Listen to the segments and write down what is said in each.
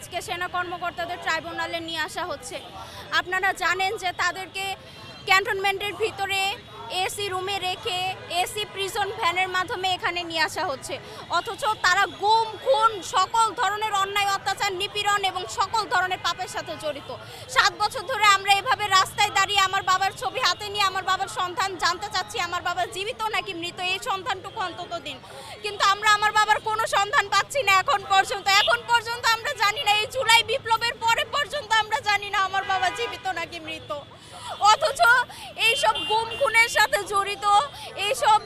আজকে সেনা কর্মকর্তাদের ট্রাইব্যুনালে নিয়ে আসা হচ্ছে। আপনারা জানেন যে তাদেরকে ক্যান্টনমেন্টের ভিতরে এসি রুমে রেখে এসি প্রিজন ভ্যানের মাধ্যমে এখানে নিয়ে আসা হচ্ছে, অথচ তারা গুম খুন সকল ধরনের অন্যায় অত্যাচার নিপীড়ন এবং সকল ধরনের পাপের সাথে জড়িত। 7 বছর ধরে আমরা এভাবে রাস্তায় দাঁড়িয়ে আমার বাবার ছবি হাতে নিয়ে আমার বাবার সন্ধান জানতে চাচ্ছি, আমার বাবা জীবিত নাকি মৃত, এই সন্ধানটুকু অন্তত দিন। কিন্তু আমরা আমার বাবার কোনো সন্ধান পাচ্ছি না এখন পর্যন্ত আমরা জানি না, এই জুলাই বিপ্লবের পরে পর্যন্ত আমরা জানি না আমার বাবা জীবিত নাকি মৃত। অথচ এইসব গুম খুনের সাথে জড়িত, এইসব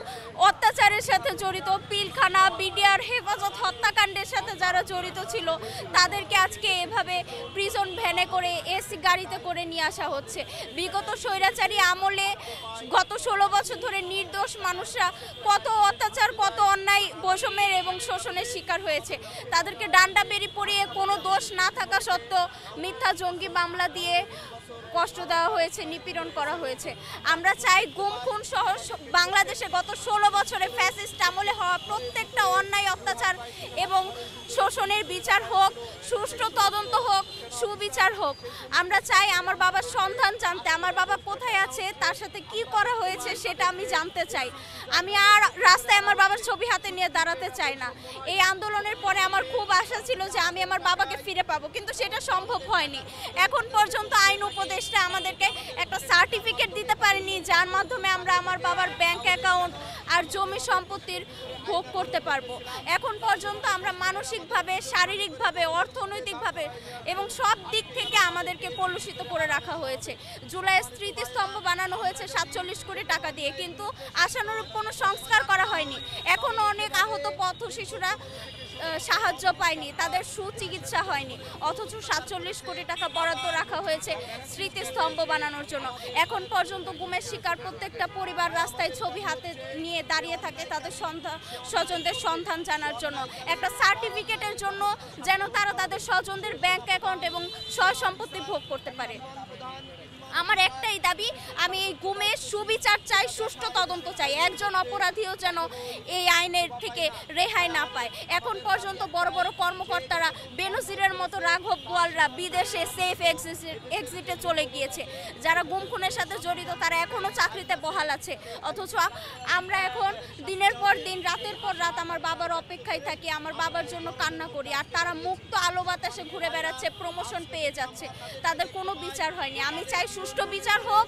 অত্যাচারের সাথে জড়িত, পিলখানা বিডিআর হেফাজত হত্যাকাণ্ডের সাথে যারা জড়িত ছিল তাদেরকে আজকে এভাবে প্রিজন ভ্যানে করে এসি গাড়িতে করে নিয়ে আসা হচ্ছে। বিগত স্বৈরাচারী আমলে গত 16 বছর ধরে নির্দোষ মানুষরা কত অত্যাচার, কত অন্যায়, বৈষম্যের এবং শোষণের শিকার হয়েছে। তাদেরকে ডান্ডা বেরি পরিয়ে কোনো দোষ না থাকা সত্ত্বেও মিথ্যা জঙ্গি মামলা দিয়ে কষ্ট দেওয়া হয়েছে, নিপীড়ন করা হয়েছে। আমরা চাই গুম খুন সহ বাংলাদেশে গত 16 বছরে ফ্যাসিস্ট আমলে হওয়া প্রত্যেকটা অন্যায় অত্যাচার এবং শোষণের বিচার হোক, সুষ্ঠু তদন্ত হোক, সুবিচার হোক। আমরা চাই আমার বাবার সন্ধান জানতে, আমার বাবা কোথায় আছে, তার সাথে কি করা হয়েছে সেটা আমি জানতে চাই। আমি আর রাস্তায় আমার বাবার ছবি হাতে নিয়ে দাঁড়াতে চাই না। এই আন্দোলনের পরে আমার খুব আশা ছিল যে আমি আমার বাবাকে ফিরে পাবো, কিন্তু সেটা সম্ভব হয়নি। এখন পর্যন্ত আইন উপদেষ্টা আমাদেরকে একটা সার্টিফিকেট দিতে পারেনি যার মাধ্যমে আমরা আমার বাবার ব্যাংক অ্যাকাউন্ট আর জমি সম্পত্তির ভোগ করতে পারবো। এখন পর্যন্ত আমরা মানসিকভাবে, শারীরিকভাবে, অর্থনৈতিকভাবে এবং সব দিক থেকে আমাদেরকে কলুষিত করে রাখা হয়েছে। জুলাইয়ের স্মৃতিস্তম্ভ বানানো হয়েছে 47 কোটি টাকা দিয়ে, কিন্তু আশানুরূপ কোনো সংস্কার করা হয়নি। এখনও অনেক আহত পথ শিশুরা সাহায্য পায়নি, তাদের সুচিকিৎসা হয়নি, অথচ 47 কোটি টাকা বরাদ্দ রাখা হয়েছে স্মৃতিস্তম্ভ বানানোর জন্য। এখন পর্যন্ত গুমের শিকার প্রত্যেকটা পরিবার রাস্তায় ছবি হাতে নিয়ে দাঁড়িয়ে থাকে তাদের স্বজনদের সন্ধান জানার জন্য, একটা সার্টিফিকেটের জন্য, যেন তারা তাদের স্বজনদের ব্যাংক অ্যাকাউন্ট এবং সয় সম্পত্তি ভোগ করতে পারে। আমার একটাই দাবি, আমি এই গুমের সুবিচার চাই, সুষ্ঠু তদন্ত চাই। একজন অপরাধীও যেন এই আইনের থেকে রেহাই না পায়। এখন পর্যন্ত বড় বড় কর্মকর্তারা, বেনজিরের মতো রাঘব বোয়ালরা বিদেশে সেফ এক্সিটে চলে গিয়েছে। যারা গুম খুনের সাথে জড়িত তারা এখনও চাকরিতে বহাল আছে, অথচ আমরা এখন দিনের পর দিন, রাতের পর রাত আমার বাবার অপেক্ষায় থাকি, আমার বাবার জন্য কান্না করি। আর তারা মুক্ত আলো বাতাসে ঘুরে বেড়াচ্ছে, প্রমোশন পেয়ে যাচ্ছে, তাদের কোনো বিচার হয়নি। আমি চাই সুষ্ঠু বিচার হোক,